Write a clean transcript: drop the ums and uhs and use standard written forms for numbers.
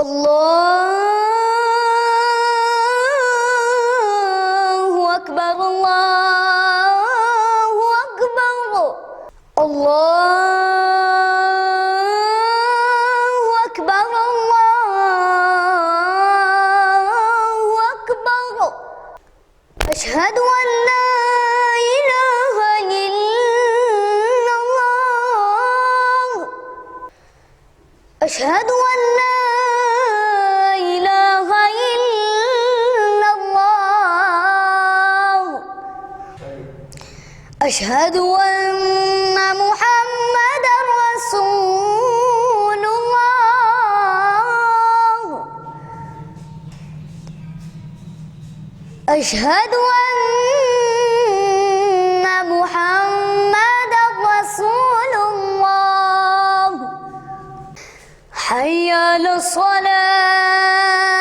الله أكبر الله أكبر. الله أكبر الله أكبر. أشهد أن لا إله إلا الله. أشهد أن لا إله إلا الله. أشهد أن محمدًا رسول الله. أشهد أن محمدًا رسول الله. حي على الصلاة.